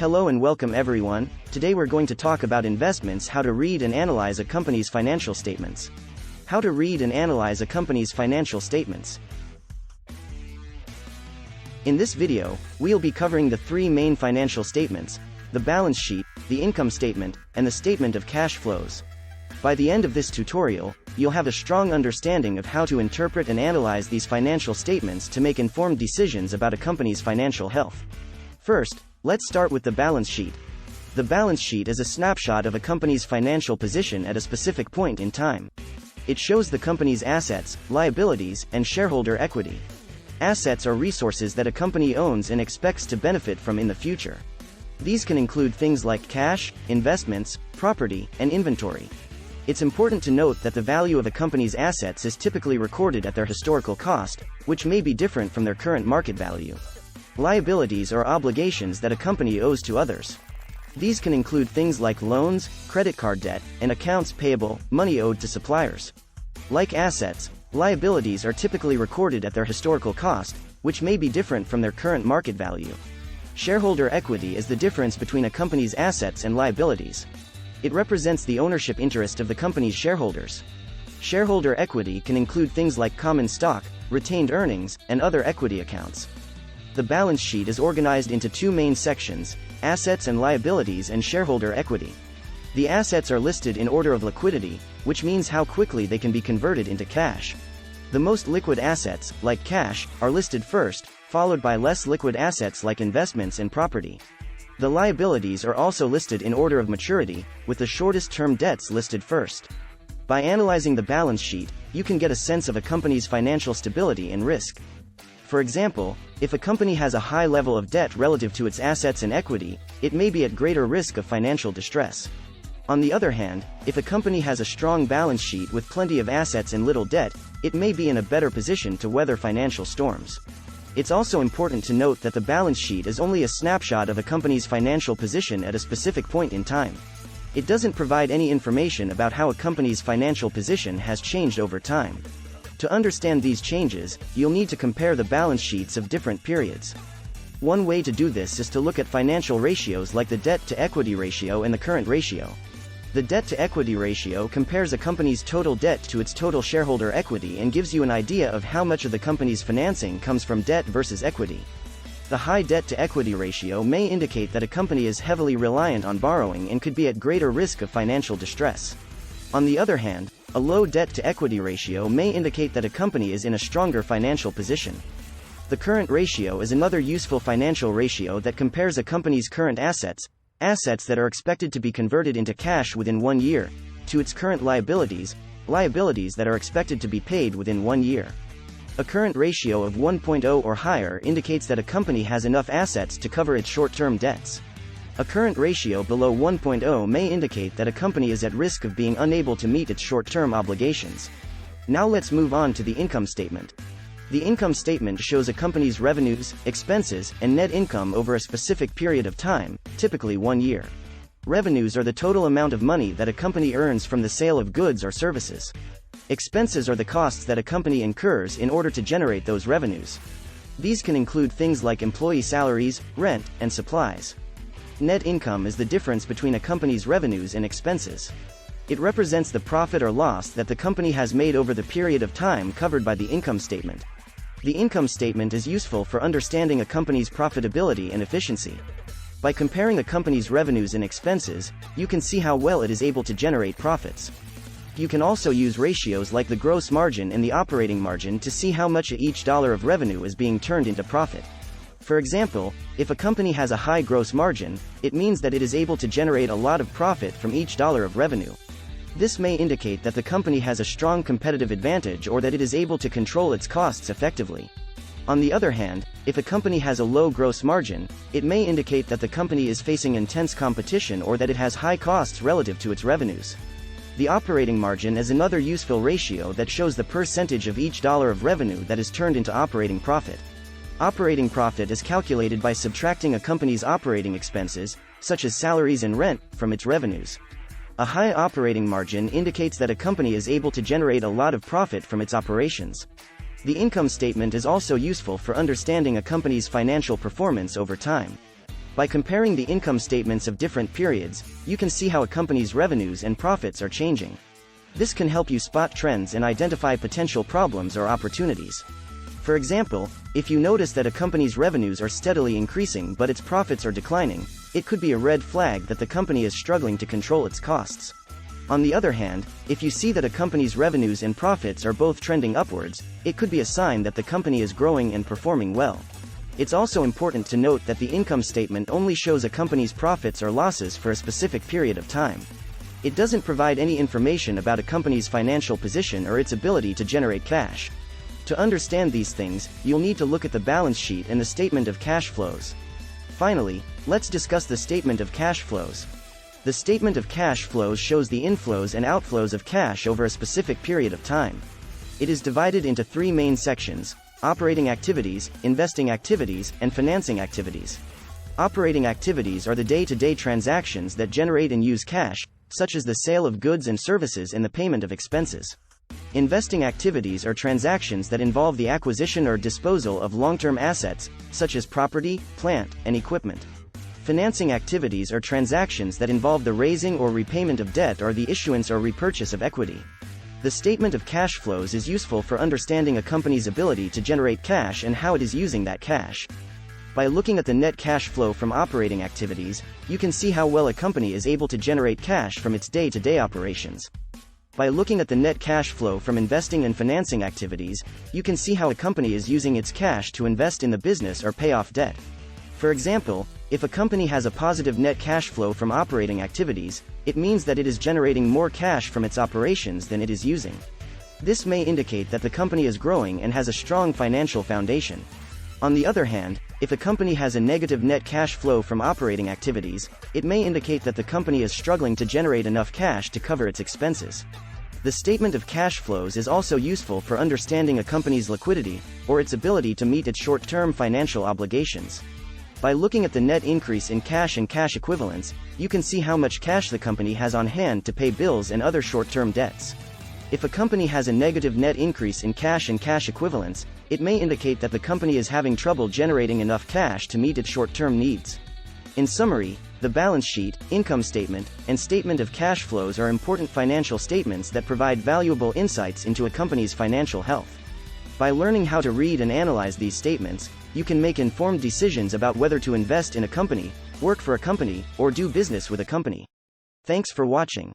Hello and welcome everyone. Today we're going to talk about investments, how to read and analyze a company's financial statements. How to read and analyze a company's financial statements. In this video, we'll be covering the three main financial statements: the balance sheet, the income statement, and the statement of cash flows. By the end of this tutorial, you'll have a strong understanding of how to interpret and analyze these financial statements to make informed decisions about a company's financial health. First, let's start with the balance sheet. The balance sheet is a snapshot of a company's financial position at a specific point in time. It shows the company's assets, liabilities, and shareholder equity. Assets are resources that a company owns and expects to benefit from in the future. These can include things like cash, investments, property, and inventory. It's important to note that the value of a company's assets is typically recorded at their historical cost, which may be different from their current market value. Liabilities are obligations that a company owes to others. These can include things like loans, credit card debt, and accounts payable, money owed to suppliers. Like assets, liabilities are typically recorded at their historical cost, which may be different from their current market value. Shareholder equity is the difference between a company's assets and liabilities. It represents the ownership interest of the company's shareholders. Shareholder equity can include things like common stock, retained earnings, and other equity accounts. The balance sheet is organized into two main sections: assets and liabilities and shareholder equity. The assets are listed in order of liquidity, which means how quickly they can be converted into cash. The most liquid assets, like cash, are listed first, followed by less liquid assets like investments and property. The liabilities are also listed in order of maturity, with the shortest-term debts listed first. By analyzing the balance sheet, you can get a sense of a company's financial stability and risk. For example, if a company has a high level of debt relative to its assets and equity, it may be at greater risk of financial distress. On the other hand, if a company has a strong balance sheet with plenty of assets and little debt, it may be in a better position to weather financial storms. It's also important to note that the balance sheet is only a snapshot of a company's financial position at a specific point in time. It doesn't provide any information about how a company's financial position has changed over time. To understand these changes, you'll need to compare the balance sheets of different periods. One way to do this is to look at financial ratios like the debt-to-equity ratio and the current ratio. The debt-to-equity ratio compares a company's total debt to its total shareholder equity and gives you an idea of how much of the company's financing comes from debt versus equity. The high debt-to-equity ratio may indicate that a company is heavily reliant on borrowing and could be at greater risk of financial distress. On the other hand, a low debt-to-equity ratio may indicate that a company is in a stronger financial position. The current ratio is another useful financial ratio that compares a company's current assets that are expected to be converted into cash within 1 year, to its current liabilities that are expected to be paid within 1 year. A current ratio of 1.0 or higher indicates that a company has enough assets to cover its short-term debts. A current ratio below 1.0 may indicate that a company is at risk of being unable to meet its short-term obligations. Now let's move on to the income statement. The income statement shows a company's revenues, expenses, and net income over a specific period of time, typically 1 year. Revenues are the total amount of money that a company earns from the sale of goods or services. Expenses are the costs that a company incurs in order to generate those revenues. These can include things like employee salaries, rent, and supplies. Net income is the difference between a company's revenues and expenses. It represents the profit or loss that the company has made over the period of time covered by the income statement. The income statement is useful for understanding a company's profitability and efficiency. By comparing a company's revenues and expenses, you can see how well it is able to generate profits. You can also use ratios like the gross margin and the operating margin to see how much each dollar of revenue is being turned into profit. For example, if a company has a high gross margin, it means that it is able to generate a lot of profit from each dollar of revenue. This may indicate that the company has a strong competitive advantage or that it is able to control its costs effectively. On the other hand, if a company has a low gross margin, it may indicate that the company is facing intense competition or that it has high costs relative to its revenues. The operating margin is another useful ratio that shows the percentage of each dollar of revenue that is turned into operating profit. Operating profit is calculated by subtracting a company's operating expenses, such as salaries and rent, from its revenues. A high operating margin indicates that a company is able to generate a lot of profit from its operations. The income statement is also useful for understanding a company's financial performance over time. By comparing the income statements of different periods, you can see how a company's revenues and profits are changing. This can help you spot trends and identify potential problems or opportunities. For example, if you notice that a company's revenues are steadily increasing but its profits are declining, it could be a red flag that the company is struggling to control its costs. On the other hand, if you see that a company's revenues and profits are both trending upwards, it could be a sign that the company is growing and performing well. It's also important to note that the income statement only shows a company's profits or losses for a specific period of time. It doesn't provide any information about a company's financial position or its ability to generate cash. To understand these things, you'll need to look at the balance sheet and the statement of cash flows. Finally, let's discuss the statement of cash flows. The statement of cash flows shows the inflows and outflows of cash over a specific period of time. It is divided into three main sections: operating activities, investing activities, and financing activities. Operating activities are the day-to-day transactions that generate and use cash, such as the sale of goods and services and the payment of expenses. Investing activities are transactions that involve the acquisition or disposal of long-term assets, such as property, plant, and equipment. Financing activities are transactions that involve the raising or repayment of debt or the issuance or repurchase of equity. The statement of cash flows is useful for understanding a company's ability to generate cash and how it is using that cash. By looking at the net cash flow from operating activities, you can see how well a company is able to generate cash from its day-to-day operations. By looking at the net cash flow from investing and financing activities, you can see how a company is using its cash to invest in the business or pay off debt. For example, if a company has a positive net cash flow from operating activities, it means that it is generating more cash from its operations than it is using. This may indicate that the company is growing and has a strong financial foundation. On the other hand, if a company has a negative net cash flow from operating activities, it may indicate that the company is struggling to generate enough cash to cover its expenses. The statement of cash flows is also useful for understanding a company's liquidity, or its ability to meet its short-term financial obligations. By looking at the net increase in cash and cash equivalents, you can see how much cash the company has on hand to pay bills and other short-term debts. If a company has a negative net increase in cash and cash equivalents, it may indicate that the company is having trouble generating enough cash to meet its short-term needs. In summary, the balance sheet, income statement, and statement of cash flows are important financial statements that provide valuable insights into a company's financial health. By learning how to read and analyze these statements, you can make informed decisions about whether to invest in a company, work for a company, or do business with a company. Thanks for watching.